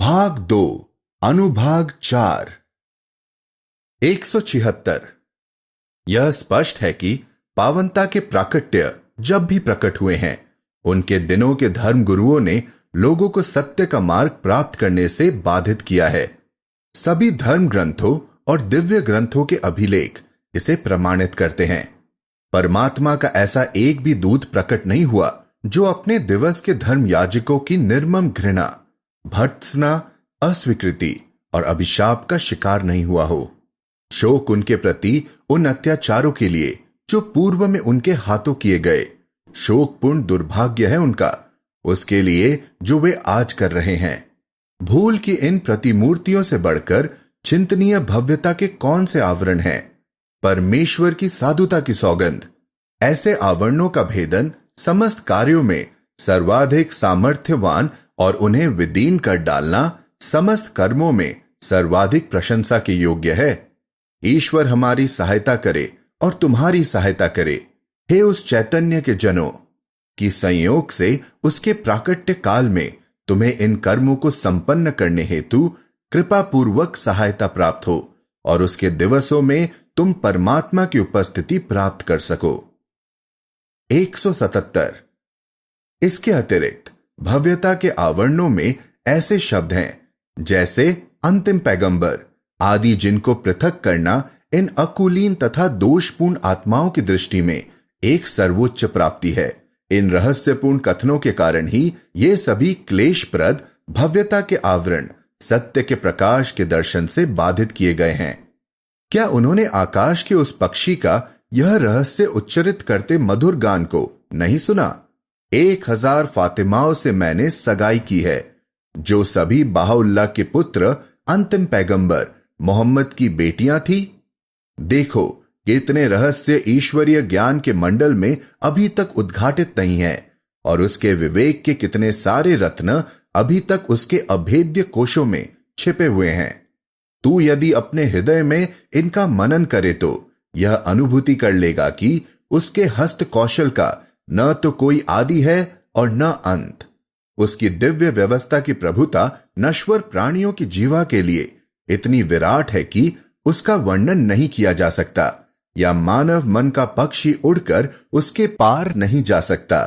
भाग 2 अनुभाग 4 176। यह स्पष्ट है कि पावनता के प्राकट्य जब भी प्रकट हुए हैं, उनके दिनों के धर्म गुरुओं ने लोगों को सत्य का मार्ग प्राप्त करने से बाधित किया है। सभी धर्म ग्रंथों और दिव्य ग्रंथों के अभिलेख इसे प्रमाणित करते हैं। परमात्मा का ऐसा एक भी दूत प्रकट नहीं हुआ जो अपने दिवस के धर्म याजकों की निर्मम घृणा, भर्त्सना, अस्वीकृति और अभिशाप का शिकार नहीं हुआ हो। शोक उनके प्रति उन अत्याचारों के लिए जो पूर्व में उनके हाथों किए गए। शोकपूर्ण दुर्भाग्य है उनका उसके लिए जो वे आज कर रहे हैं। भूल की इन प्रतिमूर्तियों से बढ़कर चिंतनीय भव्यता के कौन से आवरण हैं? परमेश्वर की साधुता की सौगंध। ऐसे आवरणों का भेदन समस्त कार्यों में सर्वाधिक सामर्थ्यवान और उन्हें विदीन कर डालना समस्त कर्मों में सर्वाधिक प्रशंसा के योग्य है। ईश्वर हमारी सहायता करे और तुम्हारी सहायता करे, हे उस चैतन्य के जनों, कि संयोग से उसके प्राकट्य काल में तुम्हें इन कर्मों को संपन्न करने हेतु कृपा पूर्वक सहायता प्राप्त हो और उसके दिवसों में तुम परमात्मा की उपस्थिति प्राप्त कर सको। 177। इसके अतिरिक्त भव्यता के आवरणों में ऐसे शब्द हैं जैसे अंतिम पैगंबर आदि, जिनको पृथक करना इन अकुलीन तथा दोषपूर्ण आत्माओं की दृष्टि में एक सर्वोच्च प्राप्ति है। इन रहस्यपूर्ण कथनों के कारण ही ये सभी क्लेशप्रद भव्यता के आवरण सत्य के प्रकाश के दर्शन से बाधित किए गए हैं। क्या उन्होंने आकाश के उस पक्षी का यह रहस्य उच्चरित करते मधुर गान को नहीं सुना? 1000 फातिमाओं से मैंने सगाई की है, जो सभी बाहुल्लाह के पुत्र अंतिम पैगंबर मोहम्मद की बेटियां थी। देखो कि इतने रहस्य ईश्वरीय ज्ञान के मंडल में अभी तक उद्घाटित नहीं है और उसके विवेक के कितने सारे रत्न अभी तक उसके अभेद्य कोशों में छिपे हुए हैं। तू यदि अपने हृदय में इनका मनन करे तो यह अनुभूति कर लेगा कि उसके हस्त कौशल का न तो कोई आदि है और न अंत। उसकी दिव्य व्यवस्था की प्रभुता नश्वर प्राणियों की जीवा के लिए इतनी विराट है कि उसका वर्णन नहीं किया जा सकता, या मानव मन का पक्षी उड़कर उसके पार नहीं जा सकता।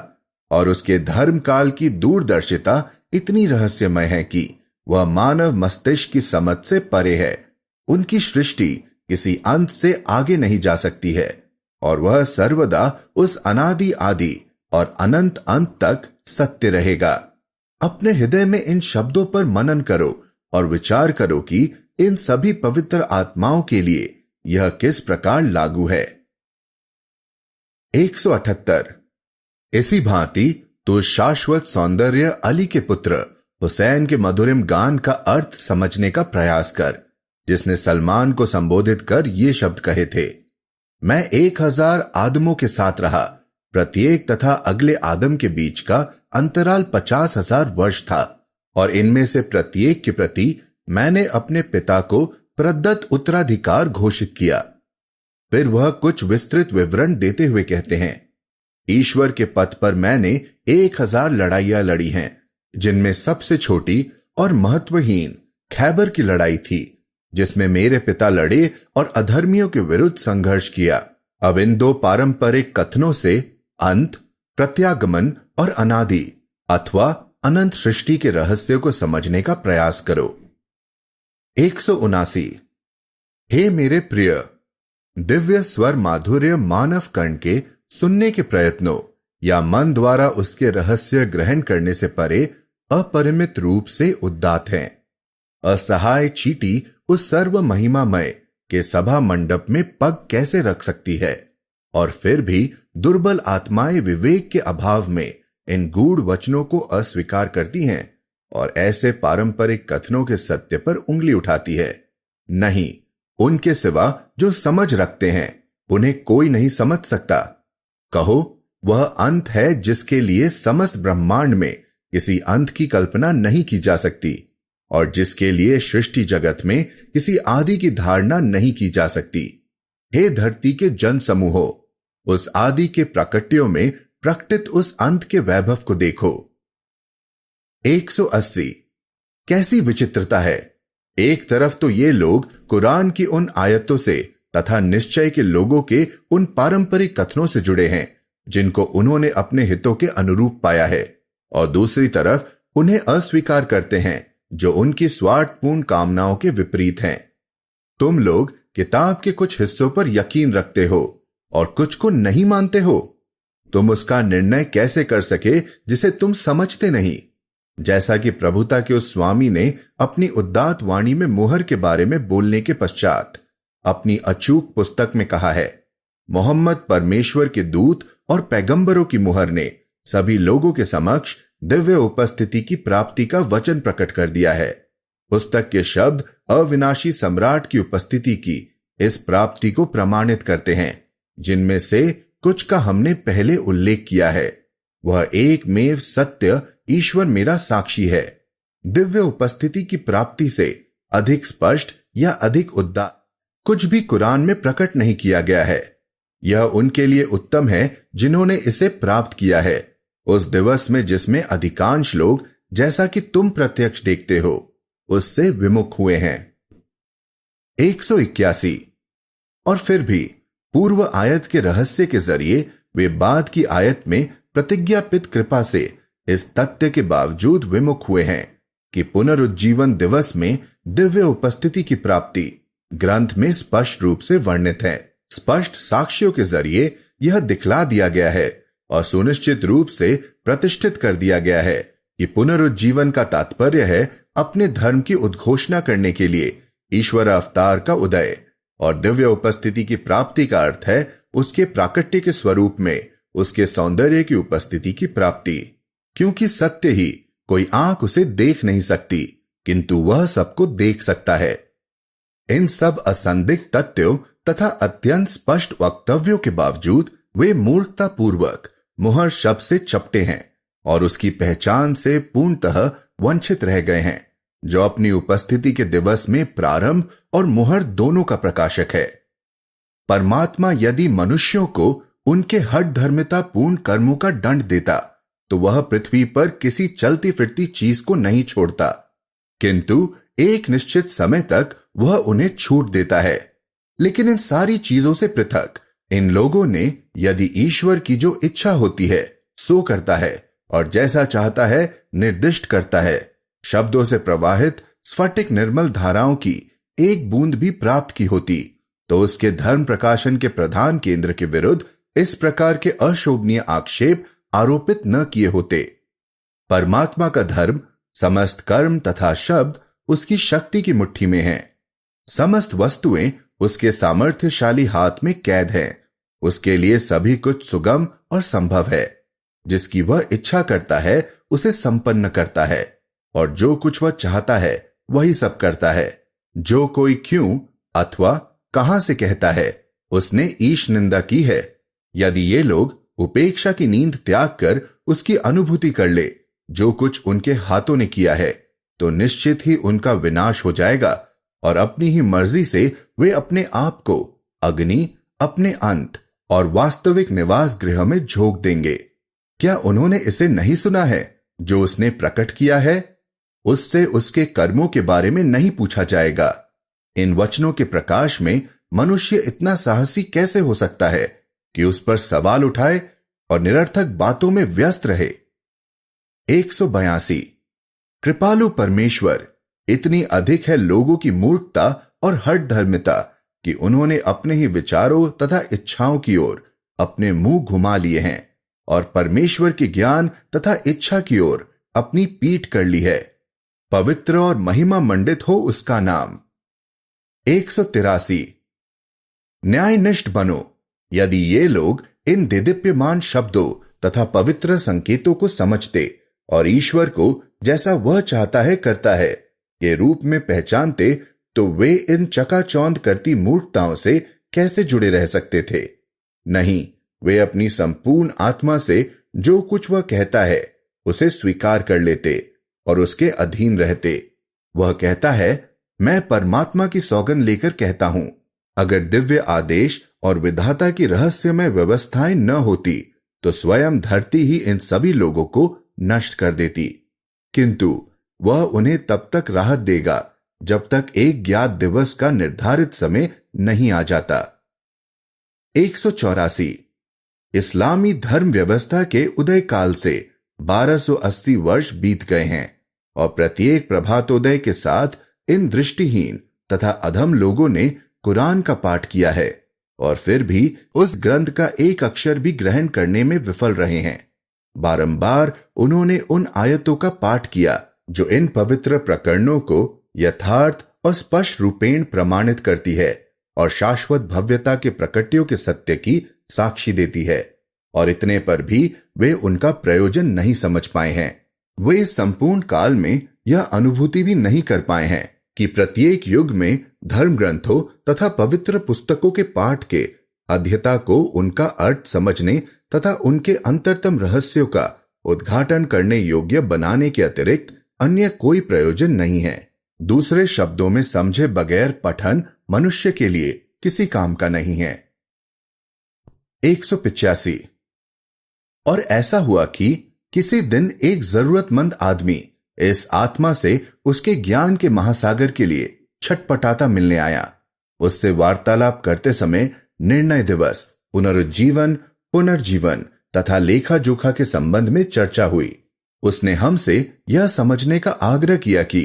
और उसके धर्म काल की दूरदर्शिता इतनी रहस्यमय है कि वह मानव मस्तिष्क की समझ से परे है। उनकी सृष्टि किसी अंत से आगे नहीं जा सकती है और वह सर्वदा उस अनादि आदि और अनंत अंत तक सत्य रहेगा। अपने हृदय में इन शब्दों पर मनन करो और विचार करो कि इन सभी पवित्र आत्माओं के लिए यह किस प्रकार लागू है। 178। इसी भांति तो शाश्वत सौंदर्य अली के पुत्र हुसैन के मधुरिम गान का अर्थ समझने का प्रयास कर, जिसने सलमान को संबोधित कर ये शब्द कहे थे, मैं 1000 आदमों के साथ रहा, प्रत्येक तथा अगले आदम के बीच का अंतराल 50,000 वर्ष था, और इनमें से प्रत्येक के प्रति मैंने अपने पिता को प्रदत्त उत्तराधिकार घोषित किया। फिर वह कुछ विस्तृत विवरण देते हुए कहते हैं, ईश्वर के पथ पर मैंने 1000 लड़ाइयां लड़ी हैं, जिनमें सबसे छोटी और महत्वहीन खैबर की लड़ाई थी, जिसमें मेरे पिता लड़े और अधर्मियों के विरुद्ध संघर्ष किया। अब इन दो पारंपरिक कथनों से अंत, प्रत्यागमन और अनादि अथवा अनंत सृष्टि के रहस्य को समझने का प्रयास करो। 179। हे मेरे प्रिय, दिव्य स्वर माधुर्य मानव कर्ण के सुनने के प्रयत्नों या मन द्वारा उसके रहस्य ग्रहण करने से परे अपरिमित रूप से उद्दात हैं। असहाय चीटी उस सर्व महिमामय के सभा मंडप में पग कैसे रख सकती है? और फिर भी दुर्बल आत्माएं विवेक के अभाव में इन गूढ़ वचनों को अस्वीकार करती हैं और ऐसे पारंपरिक कथनों के सत्य पर उंगली उठाती है। नहीं, उनके सिवा जो समझ रखते हैं उन्हें कोई नहीं समझ सकता। कहो, वह अंत है जिसके लिए समस्त ब्रह्मांड में किसी अंत की कल्पना नहीं की जा सकती और जिसके लिए सृष्टि जगत में किसी आदि की धारणा नहीं की जा सकती। हे धरती के जन समूहों, उस आदि के प्राकट्यों में प्रकटित उस अंत के वैभव को देखो। 180। कैसी विचित्रता है। एक तरफ तो ये लोग कुरान की उन आयतों से तथा निश्चय के लोगों के उन पारंपरिक कथनों से जुड़े हैं जिनको उन्होंने अपने हितों के अनुरूप पाया है, और दूसरी तरफ उन्हें अस्वीकार करते हैं जो उनकी स्वार्थपूर्ण कामनाओं के विपरीत हैं। तुम लोग किताब के कुछ हिस्सों पर यकीन रखते हो और कुछ को नहीं मानते हो। तुम उसका निर्णय कैसे कर सके जिसे तुम समझते नहीं। जैसा कि प्रभुता के उस स्वामी ने अपनी उदात्त वाणी में मुहर के बारे में बोलने के पश्चात अपनी अचूक पुस्तक में कहा है, मोहम्मद परमेश्वर के दूत और पैगंबरों की मुहर ने सभी लोगों के समक्ष दिव्य उपस्थिति की प्राप्ति का वचन प्रकट कर दिया है। पुस्तक के शब्द अविनाशी सम्राट की उपस्थिति की इस प्राप्ति को प्रमाणित करते हैं, जिनमें से कुछ का हमने पहले उल्लेख किया है। वह एकमेव सत्य ईश्वर मेरा साक्षी है। दिव्य उपस्थिति की प्राप्ति से अधिक स्पष्ट या अधिक उद्दा कुछ भी कुरान में प्रकट नहीं किया गया है। यह उनके लिए उत्तम है जिन्होंने इसे प्राप्त किया है, उस दिवस में जिसमें अधिकांश लोग, जैसा कि तुम प्रत्यक्ष देखते हो, उससे विमुख हुए हैं। 181। और फिर भी पूर्व आयत के रहस्य के जरिए वे बाद की आयत में प्रतिज्ञापित कृपा से इस तथ्य के बावजूद विमुख हुए हैं कि पुनरुज्जीवन दिवस में दिव्य उपस्थिति की प्राप्ति ग्रंथ में स्पष्ट रूप से वर्णित है। स्पष्ट साक्ष्यों के जरिए यह दिखला दिया गया है और सुनिश्चित रूप से प्रतिष्ठित कर दिया गया है कि पुनरुज्जीवन का तात्पर्य है अपने धर्म की उद्घोषणा करने के लिए ईश्वर अवतार का उदय, और दिव्य उपस्थिति की प्राप्ति का अर्थ है उसके प्राकट्य के स्वरूप में उसके सौंदर्य की उपस्थिति की प्राप्ति, क्योंकि सत्य ही कोई आंख उसे देख नहीं सकती, किंतु वह सबको देख सकता है। इन सब असंदिग्ध तथ्यों तथा अत्यंत स्पष्ट वक्तव्यों के बावजूद वे मूर्खता पूर्वक मुहर शब्द से चपटे हैं और उसकी पहचान से पूर्णतः वंचित रह गए हैं, जो अपनी उपस्थिति के दिवस में प्रारंभ और मुहर दोनों का प्रकाशक है। परमात्मा यदि मनुष्यों को उनके हठ धर्मिता पूर्ण कर्मों का दंड देता तो वह पृथ्वी पर किसी चलती फिरती चीज को नहीं छोड़ता, किंतु एक निश्चित समय तक वह उन्हें छूट देता है। लेकिन इन सारी चीजों से पृथक इन लोगों ने यदि ईश्वर की जो इच्छा होती है सो करता है और जैसा चाहता है निर्दिष्ट करता है, शब्दों से प्रवाहित स्फटिक निर्मल धाराओं की एक बूंद भी प्राप्त की होती, तो उसके धर्म प्रकाशन के प्रधान केंद्र के विरुद्ध इस प्रकार के अशोभनीय आक्षेप आरोपित न किए होते। परमात्मा का धर्म, समस्त कर्म तथा शब्द उसकी शक्ति की मुट्ठी में हैं। समस्त वस्तुएं उसके सामर्थ्यशाली हाथ में कैद हैं। उसके लिए सभी कुछ सुगम और संभव है। जिसकी वह इच्छा करता है उसे संपन्न करता है, और जो कुछ वह चाहता है वही सब करता है। जो कोई क्यों अथवा कहां से कहता है उसने ईश निंदा की है। यदि ये लोग उपेक्षा की नींद त्याग कर उसकी अनुभूति कर ले जो कुछ उनके हाथों ने किया है, तो निश्चित ही उनका विनाश हो जाएगा और अपनी ही मर्जी से वे अपने आप को अग्नि, अपने अंत और वास्तविक निवास गृह में झोंक देंगे। क्या उन्होंने इसे नहीं सुना है जो उसने प्रकट किया है? उससे उसके कर्मों के बारे में नहीं पूछा जाएगा। इन वचनों के प्रकाश में मनुष्य इतना साहसी कैसे हो सकता है कि उस पर सवाल उठाए और निरर्थक बातों में व्यस्त रहे। 182। कृपालु परमेश्वर इतनी अधिक है लोगों की मूर्खता और हठ धर्मिता कि उन्होंने अपने ही विचारों तथा इच्छाओं की ओर अपने मुंह घुमा लिए हैं और परमेश्वर के ज्ञान तथा इच्छा की ओर अपनी पीठ कर ली है। पवित्र और महिमा मंडित हो उसका नाम। 183। न्यायनिष्ठ बनो। यदि ये लोग इन दिदीप्यमान शब्दों तथा पवित्र संकेतों को समझते और ईश्वर को जैसा वह चाहता है करता है के रूप में पहचानते, तो वे इन चकाचौंध करती मूर्खताओं से कैसे जुड़े रह सकते थे? नहीं, वे अपनी संपूर्ण आत्मा से जो कुछ वह कहता है उसे स्वीकार कर लेते और उसके अधीन रहते। वह कहता है, मैं परमात्मा की सौगंध लेकर कहता हूं, अगर दिव्य आदेश और विधाता की रहस्यमय व्यवस्थाएं न होती तो स्वयं धरती ही इन सभी लोगों को नष्ट कर देती। किंतु वह उन्हें तब तक राहत देगा जब तक एक ज्ञात दिवस का निर्धारित समय नहीं आ जाता। 184 इस्लामी धर्म व्यवस्था के उदय काल से 1280 वर्ष बीत गए हैं और प्रत्येक प्रभातोदय के साथ इन दृष्टिहीन तथा अधम लोगों ने कुरान का पाठ किया है और फिर भी उस ग्रंथ का एक अक्षर भी ग्रहण करने में विफल रहे हैं। बारंबार उन्होंने उन आयतों का पाठ किया जो इन पवित्र प्रकरणों को यथार्थ और स्पष्ट रूपेण प्रमाणित करती है और शाश्वत भव्यता के प्रकट्यों के सत्य की साक्षी देती है, और इतने पर भी वे उनका प्रयोजन नहीं समझ पाए हैं। वे संपूर्ण काल में यह अनुभूति भी नहीं कर पाए हैं कि प्रत्येक युग में धर्म ग्रंथों तथा पवित्र पुस्तकों के पाठ के अध्येता को उनका अर्थ समझने तथा उनके अंतरतम रहस्यों का उद्घाटन करने योग्य बनाने के अतिरिक्त अन्य कोई प्रयोजन नहीं है। दूसरे शब्दों में समझे बगैर पठन मनुष्य के लिए किसी काम का नहीं है। 185 और ऐसा हुआ कि किसी दिन एक जरूरतमंद आदमी इस आत्मा से उसके ज्ञान के महासागर के लिए छटपटाता मिलने आया। उससे वार्तालाप करते समय निर्णय दिवस, पुनरुज्जीवन, पुनर्जीवन तथा लेखा जोखा के संबंध में चर्चा हुई। उसने हमसे यह समझने का आग्रह किया कि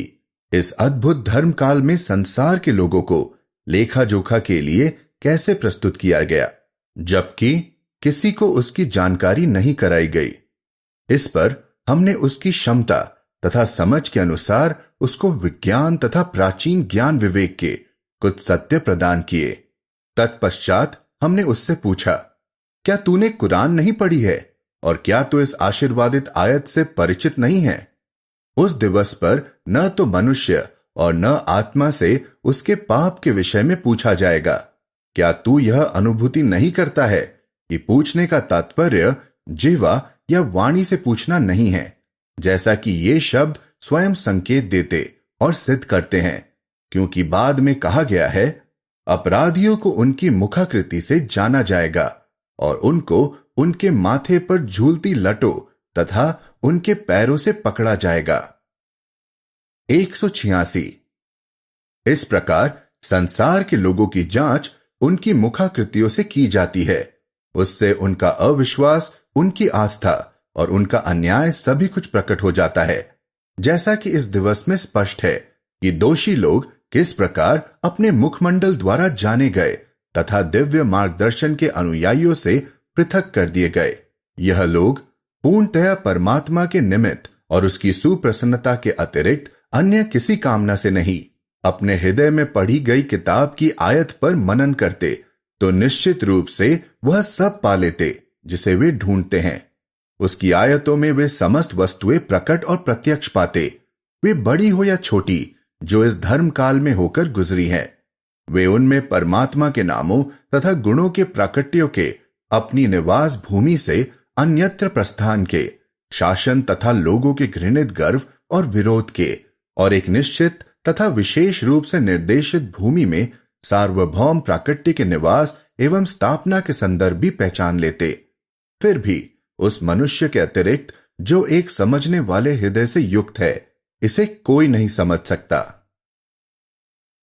इस अद्भुत धर्म काल में संसार के लोगों को लेखा जोखा के लिए कैसे प्रस्तुत किया गया, जबकि किसी को उसकी जानकारी नहीं कराई गई। इस पर हमने उसकी क्षमता तथा समझ के अनुसार उसको विज्ञान तथा प्राचीन ज्ञान विवेक के कुछ सत्य प्रदान किए। तत्पश्चात हमने उससे पूछा, क्या तूने कुरान नहीं पढ़ी है और क्या तू इस आशीर्वादित आयत से परिचित नहीं है? उस दिवस पर न तो मनुष्य और न आत्मा से उसके पाप के विषय में पूछा जाएगा। क्या तू यह अनुभूति नहीं करता है कि पूछने का तात्पर्य जिह्वा या वाणी से पूछना नहीं है, जैसा कि ये शब्द स्वयं संकेत देते और सिद्ध करते हैं, क्योंकि बाद में कहा गया है, अपराधियों को उनकी मुखाकृति से जाना जाएगा और उनको उनके माथे पर झूलती लटों तथा उनके पैरों से पकड़ा जाएगा। 186 इस प्रकार संसार के लोगों की जांच उनकी मुखाकृतियों से की जाती है। उससे उनका अविश्वास, उनकी आस्था और उनका अन्याय सभी कुछ प्रकट हो जाता है। जैसा कि इस दिवस में स्पष्ट है कि दोषी लोग किस प्रकार अपने मुखमंडल द्वारा जाने गए तथा दिव्य मार्गदर्शन के अनुयायियों से पृथक कर दिए गए। यह लोग पूर्णतया परमात्मा के निमित्त और उसकी सुप्रसन्नता के अतिरिक्त अन्य किसी कामना से नहीं, अपने हृदय में पढ़ी गई किताब की आयत पर मनन करते तो निश्चित रूप से वह सब पा लेते जिसे वे ढूंढते हैं। उसकी आयतों में वे समस्त वस्तुएं प्रकट और प्रत्यक्ष पाते, वे बड़ी हो या छोटी, जो इस धर्म काल में होकर गुजरी हैं। वे उनमें परमात्मा के नामों तथा गुणों के प्राकट्यों के अपनी निवास भूमि से अन्यत्र प्रस्थान के, शासन तथा लोगों के घृणित गर्व और विरोध के, और एक निश्चित तथा विशेष रूप से निर्देशित भूमि में सार्वभौम प्राकट्य के निवास एवं स्थापना के संदर्भ भी पहचान लेते। फिर भी उस मनुष्य के अतिरिक्त जो एक समझने वाले हृदय से युक्त है, इसे कोई नहीं समझ सकता।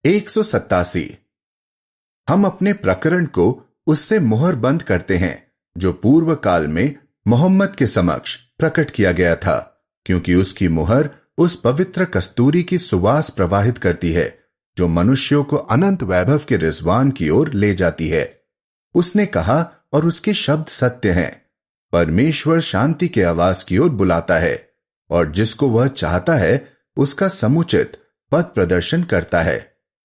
187 हम अपने प्रकरण को उससे मुहर बंद करते हैं जो पूर्व काल में मोहम्मद के समक्ष प्रकट किया गया था, क्योंकि उसकी मुहर उस पवित्र कस्तूरी की सुवास प्रवाहित करती है जो मनुष्यों को अनंत वैभव के रिजवान की ओर ले जाती है। उसने कहा और उसके शब्द सत्य हैं, परमेश्वर शांति के आवास की ओर बुलाता है और जिसको वह चाहता है उसका समुचित पथ प्रदर्शन करता है।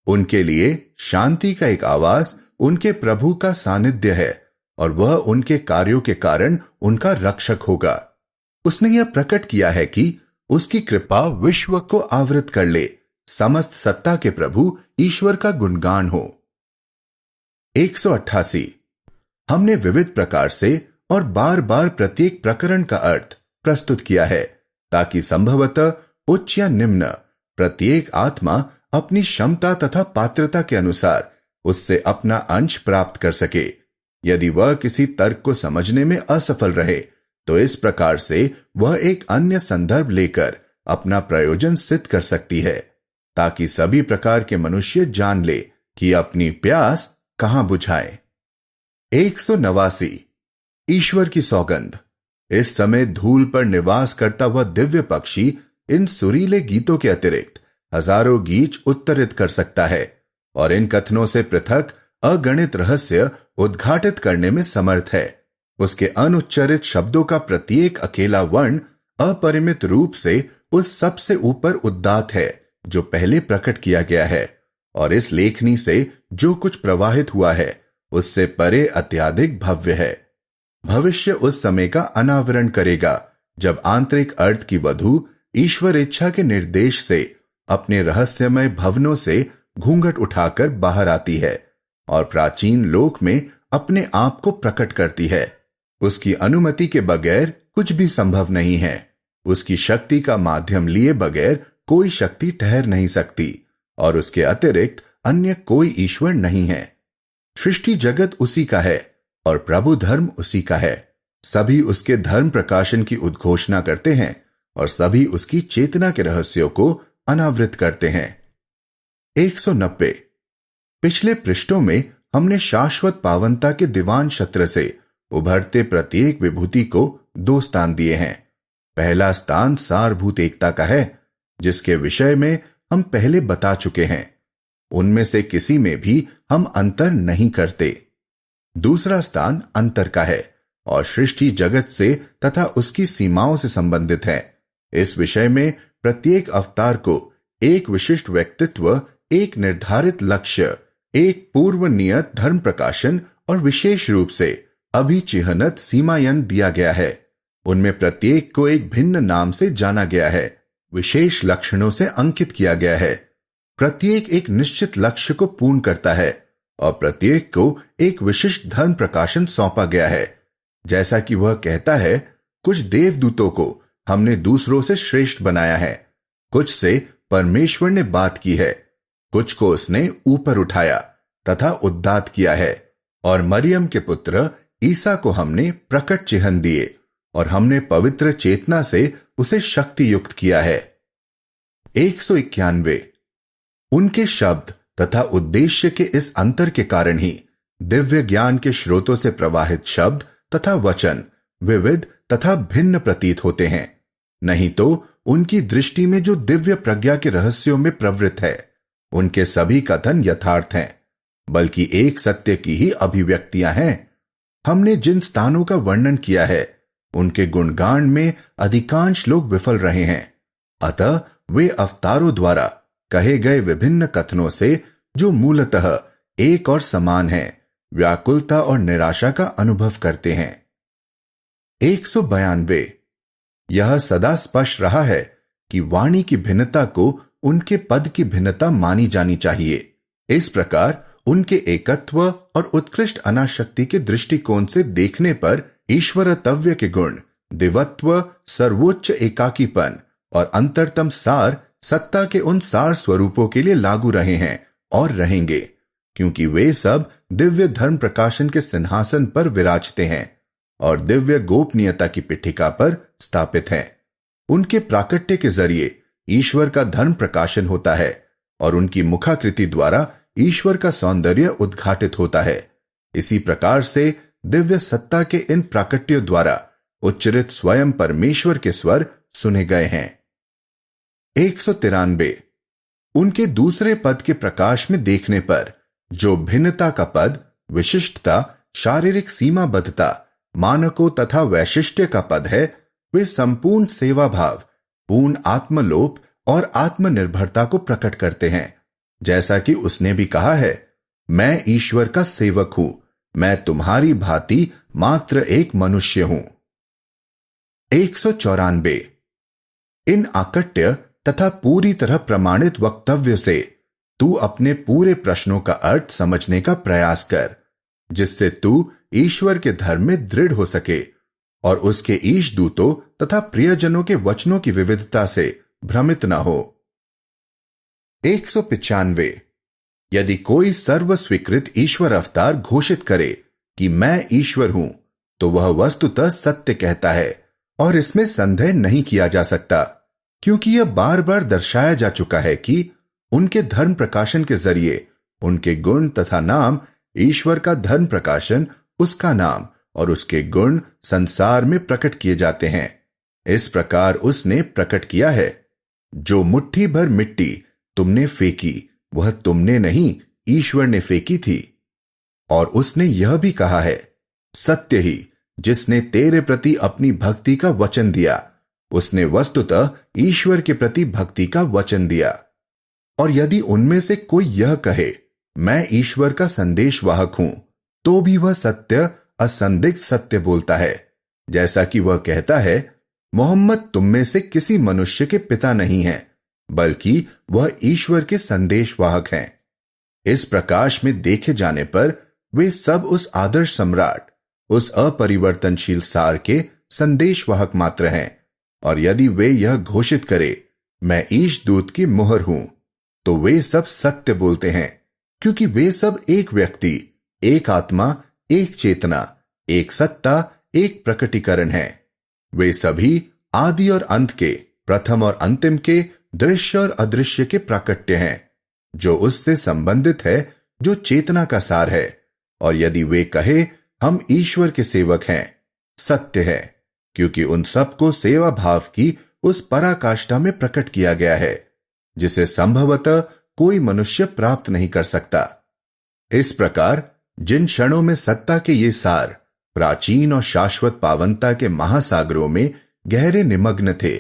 उनके लिए शांति का एक आवास उनके प्रभु का सानिध्य है और वह उनके कार्यों के कारण उनका रक्षक होगा। उसने यह प्रकट किया है कि उसकी कृपा विश्व को आवृत कर ले। समस्त सत्ता के प्रभु ईश्वर का गुणगान हो। 188 हमने विविध प्रकार से और बार बार प्रत्येक प्रकरण का अर्थ प्रस्तुत किया है, ताकि संभवतः उच्च या निम्न प्रत्येक आत्मा अपनी क्षमता तथा पात्रता के अनुसार उससे अपना अंश प्राप्त कर सके। यदि वह किसी तर्क को समझने में असफल रहे तो इस प्रकार से वह एक अन्य संदर्भ लेकर अपना प्रयोजन सिद्ध कर सकती है, ताकि सभी प्रकार के मनुष्य जान ले कि अपनी प्यास कहां बुझाए। 189 ईश्वर की सौगंध। इस समय धूल पर निवास करता हुआ दिव्य पक्षी इन सुरीले गीतों के अतिरिक्त हजारों गीत उत्तरित कर सकता है और इन कथनों से पृथक अगणित रहस्य उद्घाटित करने में समर्थ है। उसके अनुच्चरित शब्दों का प्रत्येक अकेला वर्ण अपरिमित रूप से उस सबसे ऊपर उद्दात है जो पहले प्रकट किया गया है, और इस लेखनी से जो कुछ प्रवाहित हुआ है उससे परे अत्यधिक भव्य है। भविष्य उस समय का अनावरण करेगा जब आंतरिक अर्थ की वधु ईश्वर इच्छा के निर्देश से अपने रहस्यमय भवनों से घूंघट उठाकर बाहर आती है और प्राचीन लोक में अपने आप को प्रकट करती है। उसकी अनुमति के बगैर कुछ भी संभव नहीं है। उसकी शक्ति का माध्यम लिए बगैर कोई शक्ति ठहर नहीं सकती और उसके अतिरिक्त अन्य कोई ईश्वर नहीं है। सृष्टि जगत उसी का है और प्रभु धर्म उसी का है। सभी उसके धर्म प्रकाशन की उद्घोषणा करते हैं और सभी उसकी चेतना के रहस्यों को अनावृत करते हैं। 190 पिछले पृष्ठों में हमने शाश्वत पावनता के दीवान छत्र से उभरते प्रत्येक विभूति को 2 स्थान दिए हैं। पहला स्थान सारभूत एकता का है, जिसके विषय में हम पहले बता चुके हैं। उनमें से किसी में भी हम अंतर नहीं करते। दूसरा स्थान अंतर का है और सृष्टि जगत से तथा उसकी सीमाओं से संबंधित है। इस विषय में प्रत्येक अवतार को एक विशिष्ट व्यक्तित्व, एक निर्धारित लक्ष्य, एक पूर्व नियत धर्म प्रकाशन और विशेष रूप से अभिचिह्नित सीमायन दिया गया है। उनमें प्रत्येक को एक भिन्न नाम से जाना गया है, विशेष लक्षणों से अंकित किया गया है। प्रत्येक एक निश्चित लक्ष्य को पूर्ण करता है और प्रत्येक को एक विशिष्ट धर्म प्रकाशन सौंपा गया है। जैसा कि वह कहता है, कुछ देवदूतों को हमने दूसरों से श्रेष्ठ बनाया है, कुछ से परमेश्वर ने बात की है, कुछ को उसने ऊपर उठाया तथा उद्दात किया है, और मरियम के पुत्र ईसा को हमने प्रकट चिन्ह दिए और हमने पवित्र चेतना से उसे शक्ति युक्त किया है। 191 उनके शब्द तथा उद्देश्य के इस अंतर के कारण ही दिव्य ज्ञान के स्रोतों से प्रवाहित शब्द तथा वचन विविध तथा भिन्न प्रतीत होते हैं। नहीं तो उनकी दृष्टि में जो दिव्य प्रज्ञा के रहस्यों में प्रवृत्त है, उनके सभी कथन यथार्थ हैं, बल्कि एक सत्य की ही अभिव्यक्तियां हैं। हमने जिन स्थानों का वर्णन किया है, उनके गुणगान में अधिकांश लोग विफल रहे हैं। अतः वे अवतारों द्वारा कहे गए विभिन्न कथनों से, जो मूलतः एक और समान हैं, व्याकुलता और निराशा का अनुभव करते हैं। 192 यह सदा स्पष्ट रहा है कि वाणी की भिन्नता को उनके पद की भिन्नता मानी जानी चाहिए। इस प्रकार उनके एकत्व और उत्कृष्ट अनाशक्ति के दृष्टिकोण से देखने पर ईश्वरतव्य के गुण, दिवत्व, सर्वोच्च एकाकीपन और अंतरतम सार सत्ता के उन सार स्वरूपों के लिए लागू रहे हैं और रहेंगे, क्योंकि वे सब दिव्य धर्म प्रकाशन के सिंहासन पर विराजते हैं और दिव्य गोपनीयता की पीठिका पर स्थापित हैं। उनके प्राकट्य के जरिए ईश्वर का धर्म प्रकाशन होता है और उनकी मुखाकृति द्वारा ईश्वर का सौंदर्य उद्घाटित होता है। इसी प्रकार से दिव्य सत्ता के इन प्राकट्यों द्वारा उच्चरित स्वयं परमेश्वर के स्वर सुने गए हैं। 193 उनके दूसरे पद के प्रकाश में देखने पर जो भिन्नता का पद, विशिष्टता, शारीरिक सीमाबद्धता, मानकों तथा वैशिष्ट्य का पद है, वे संपूर्ण सेवा भाव, पूर्ण आत्मलोप और आत्मनिर्भरता को प्रकट करते हैं। जैसा कि उसने भी कहा है, मैं ईश्वर का सेवक हूं, मैं तुम्हारी भांति मात्र एक मनुष्य हूं। 194 इन आकट्य तथा पूरी तरह प्रमाणित वक्तव्य से तू अपने पूरे प्रश्नों का अर्थ समझने का प्रयास कर, जिससे तू ईश्वर के धर्म में दृढ़ हो सके और उसके ईश दूतों तथा प्रियजनों के वचनों की विविधता से भ्रमित न हो। 195 यदि कोई सर्वस्वीकृत ईश्वर अवतार घोषित करे कि मैं ईश्वर हूं, तो वह वस्तुतः सत्य कहता है और इसमें संदेह नहीं किया जा सकता, क्योंकि यह बार बार दर्शाया जा चुका है कि उनके धर्म प्रकाशन के जरिए उनके गुण तथा नाम, ईश्वर का धर्म प्रकाशन उसका नाम और उसके गुण संसार में प्रकट किए जाते हैं। इस प्रकार उसने प्रकट किया है, जो मुट्ठी भर मिट्टी तुमने फेंकी वह तुमने नहीं, ईश्वर ने फेंकी थी। और उसने यह भी कहा है, सत्य ही जिसने तेरे प्रति अपनी भक्ति का वचन दिया, उसने वस्तुतः ईश्वर के प्रति भक्ति का वचन दिया। और यदि उनमें से कोई यह कहे मैं ईश्वर का संदेशवाहक हूं, तो भी वह सत्य असंदिग्ध सत्य बोलता है, जैसा कि वह कहता है, मोहम्मद तुम में से किसी मनुष्य के पिता नहीं है, बल्कि वह ईश्वर के संदेशवाहक हैं। इस प्रकाश में देखे जाने पर वे सब उस आदर्श सम्राट, उस अपरिवर्तनशील सार के संदेशवाहक मात्र हैं। और यदि वे यह घोषित करे मैं ईश दूत की मुहर हूं, तो वे सब सत्य बोलते हैं, क्योंकि वे सब एक व्यक्ति, एक आत्मा, एक चेतना, एक सत्ता, एक प्रकटीकरण है। वे सभी आदि और अंत के, प्रथम और अंतिम के, दृश्य और अदृश्य के प्राकट्य हैं, जो उससे संबंधित है, जो चेतना का सार है। और यदि वे कहे हम ईश्वर के सेवक हैं, सत्य है, क्योंकि उन सबको सेवा भाव की उस पराकाष्ठा में प्रकट किया गया है, जिसे संभवतः कोई मनुष्य प्राप्त नहीं कर सकता। इस प्रकार जिन क्षणों में सत्ता के ये सार प्राचीन और शाश्वत पावनता के महासागरों में गहरे निमग्न थे,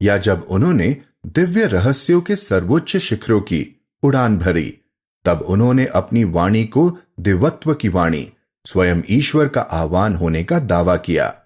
या जब उन्होंने दिव्य रहस्यों के सर्वोच्च शिखरों की उड़ान भरी, तब उन्होंने अपनी वाणी को दिव्यत्व की वाणी, स्वयं ईश्वर का आह्वान होने का दावा किया।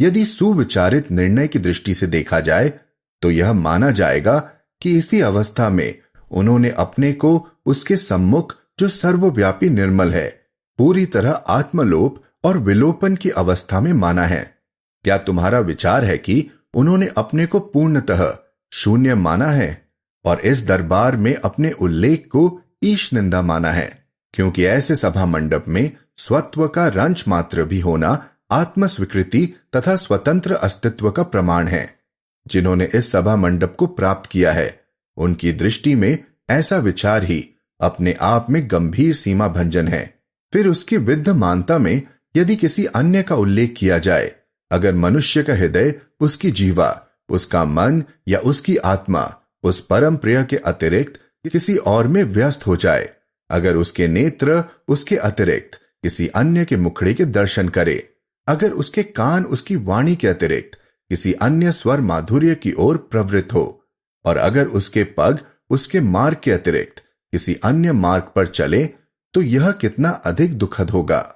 यदि सुविचारित निर्णय की दृष्टि से देखा जाए, तो यह माना जाएगा कि इसी अवस्था में उन्होंने अपने को उसके सम्मुख, जो सर्वव्यापी निर्मल है, पूरी तरह आत्मलोप और विलोपन की अवस्था में माना है। क्या तुम्हारा विचार है कि उन्होंने अपने को पूर्णतः शून्य माना है और इस दरबार में अपने उल्लेख को ईश निंदा माना है? क्योंकि ऐसे सभा मंडप में स्वत्व का रंच मात्र भी होना आत्म स्वीकृति तथा स्वतंत्र अस्तित्व का प्रमाण है। जिन्होंने इस सभा मंडप को प्राप्त किया है, उनकी दृष्टि में ऐसा विचार ही अपने आप में गंभीर सीमा भंजन है। फिर उसकी विद्यमानता में यदि किसी अन्य का उल्लेख किया जाए, अगर मनुष्य का हृदय, उसकी जीवा, उसका मन या उसकी आत्मा उस परम प्रिय के अतिरिक्त किसी और में व्यस्त हो जाए, अगर उसके नेत्र उसके अतिरिक्त किसी अन्य के मुखड़े के दर्शन करे, अगर उसके कान उसकी वाणी के अतिरिक्त किसी अन्य स्वर माधुर्य की ओर प्रवृत्त हो, और अगर उसके पग उसके मार्ग के अतिरिक्त किसी अन्य मार्ग पर चले, तो यह कितना अधिक दुखद होगा।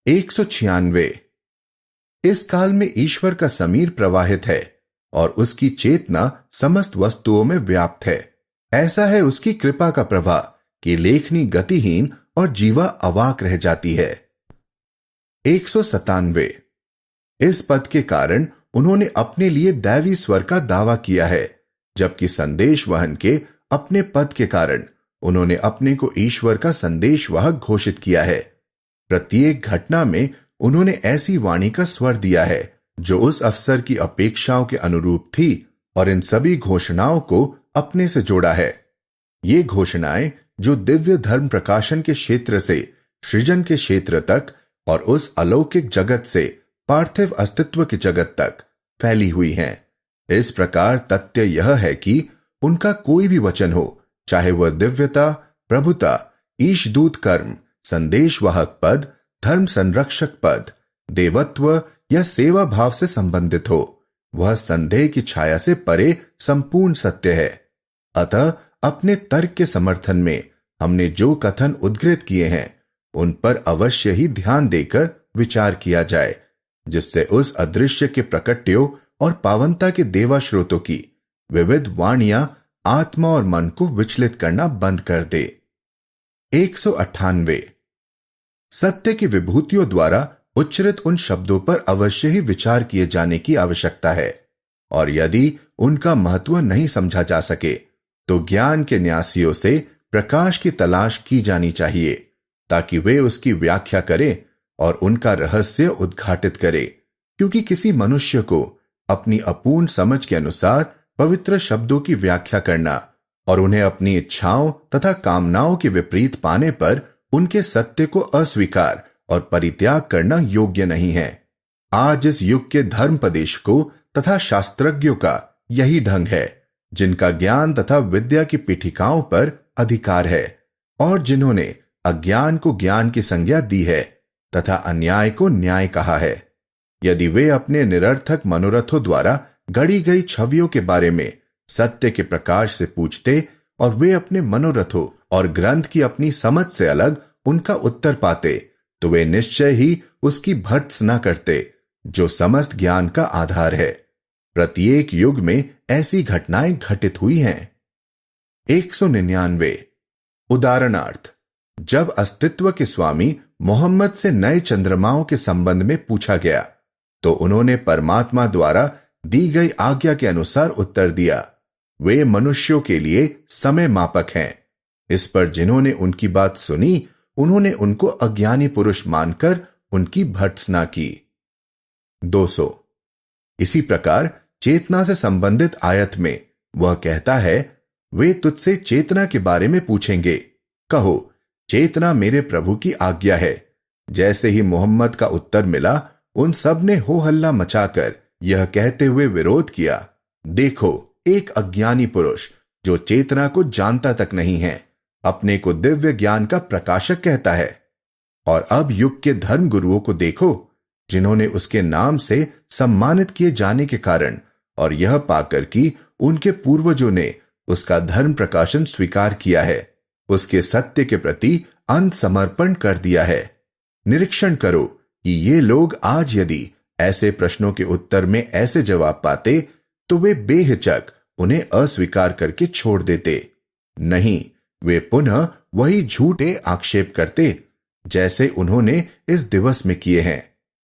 196। इस काल में ईश्वर का समीर प्रवाहित है और उसकी चेतना समस्त वस्तुओं में व्याप्त है। ऐसा है उसकी कृपा का प्रवाह कि लेखनी गतिहीन और जीवा अवाक रह जाती है। 197। इस पद के कारण उन्होंने अपने लिए दैवी स्वर का दावा किया है, जबकि संदेश वहन के अपने पद के कारण उन्होंने अपने को ईश्वर का संदेशवाहक घोषित किया है। प्रत्येक घटना में उन्होंने ऐसी वाणी का स्वर दिया है जो उस अवसर की अपेक्षाओं के अनुरूप थी, और इन सभी घोषणाओं को अपने से जोड़ा है। ये घोषणाएं जो दिव्य धर्म प्रकाशन के क्षेत्र से सृजन के क्षेत्र तक और उस अलौकिक जगत से पार्थिव अस्तित्व के जगत तक फैली हुई हैं। इस प्रकार तथ्य यह है कि उनका कोई भी वचन हो, चाहे वह दिव्यता, प्रभुता, ईशदूत कर्म, संदेशवाहक पद, धर्म संरक्षक पद, देवत्व या सेवा भाव से संबंधित हो, वह संदेह की छाया से परे संपूर्ण सत्य है। अतः अपने तर्क के समर्थन में हमने जो कथन उद्धृत किए हैं, उन पर अवश्य ही ध्यान देकर विचार किया जाए, जिससे उस अदृश्य के प्रकट्यों और पावनता के देवाश्रोतों की विविध वाणियां आत्मा और मन को विचलित करना बंद कर दे। 198। सत्य की विभूतियों द्वारा उच्चरित उन शब्दों पर अवश्य ही विचार किए जाने की आवश्यकता है, और यदि उनका महत्व नहीं समझा जा सके, तो ज्ञान के न्यासियों से प्रकाश की तलाश की जानी चाहिए, ताकि वे उसकी व्याख्या करें और उनका रहस्य उद्घाटित करें। क्योंकि किसी मनुष्य को अपनी अपूर्ण समझ के अनुसार पवित्र शब्दों की व्याख्या करना और उन्हें अपनी इच्छाओं तथा कामनाओं के विपरीत पाने पर उनके सत्य को अस्वीकार और परित्याग करना योग्य नहीं है। आज इस युग के धर्मपदेशकों तथा शास्त्रज्ञों का यही ढंग है, जिनका ज्ञान तथा विद्या की पीठिकाओं पर अधिकार है और जिन्होंने अज्ञान को ज्ञान की संज्ञा दी है तथा अन्याय को न्याय कहा है। यदि वे अपने निरर्थक मनोरथों द्वारा गढ़ी गई छवियों के बारे में सत्य के प्रकाश से पूछते और वे अपने मनोरथों और ग्रंथ की अपनी समझ से अलग उनका उत्तर पाते, तो वे निश्चय ही उसकी भर्त्सना करते जो समस्त ज्ञान का आधार है। प्रत्येक युग में ऐसी घटनाएं घटित हुई हैं। 199। उदाहरणार्थ, जब अस्तित्व के स्वामी मोहम्मद से नए चंद्रमाओं के संबंध में पूछा गया तो उन्होंने परमात्मा द्वारा दी गई आज्ञा के अनुसार उत्तर दिया, वे मनुष्यों के लिए समय मापक हैं। इस पर जिन्होंने उनकी बात सुनी उन्होंने उनको अज्ञानी पुरुष मानकर उनकी भर्त्सना की। 200। इसी प्रकार चेतना से संबंधित आयत में वह कहता है, वे तुझसे चेतना के बारे में पूछेंगे, कहो चेतना मेरे प्रभु की आज्ञा है। जैसे ही मोहम्मद का उत्तर मिला, उन सब ने हो हल्ला मचाकर यह कहते हुए विरोध किया, देखो एक अज्ञानी पुरुष जो चेतना को जानता तक नहीं है अपने को दिव्य ज्ञान का प्रकाशक कहता है। और अब युग के धर्म गुरुओं को देखो, जिन्होंने उसके नाम से सम्मानित किए जाने के कारण और यह पाकर कि उनके पूर्वजों ने उसका धर्म प्रकाशन स्वीकार किया है, उसके सत्य के प्रति अंत समर्पण कर दिया है। निरीक्षण करो कि ये लोग आज यदि ऐसे प्रश्नों के उत्तर में ऐसे जवाब पाते तो वे बेहिचक उन्हें अस्वीकार करके छोड़ देते। नहीं, वे पुनः वही झूठे आक्षेप करते जैसे उन्होंने इस दिवस में किए हैं।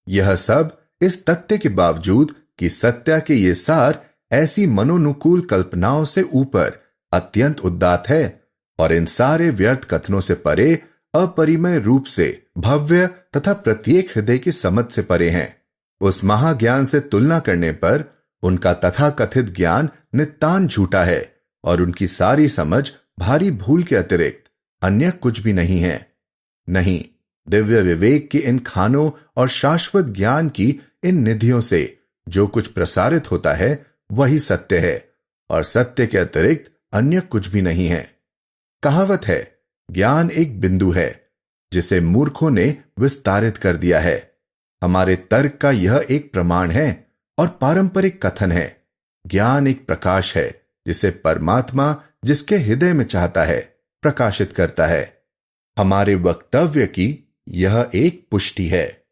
यह सब इस तथ्य के बावजूद कि सत्य के ये सार ऐसी मनोनुकूल कल्पनाओं से ऊपर अत्यंत उदात्त है और इन सारे व्यर्थ कथनों से परे अपरिमेय रूप से भव्य तथा प्रत्येक हृदय की समझ से परे हैं। उस महाज्ञान से तुलना करने पर उनका तथाकथित ज्ञान नितान झूठा है और उनकी सारी समझ भारी भूल के अतिरिक्त अन्य कुछ भी नहीं है। नहीं, दिव्य विवेक की इन खानों और शाश्वत ज्ञान की इन निधियों से जो कुछ प्रसारित होता है वही सत्य है और सत्य के अतिरिक्त अन्य कुछ भी नहीं है। कहावत है, ज्ञान एक बिंदु है जिसे मूर्खों ने विस्तारित कर दिया है। हमारे तर्क का यह एक प्रमाण है और पारंपरिक कथन है। ज्ञान एक प्रकाश है जिसे परमात्मा जिसके हृदय में चाहता है प्रकाशित करता है। हमारे वक्तव्य की यह एक पुष्टि है।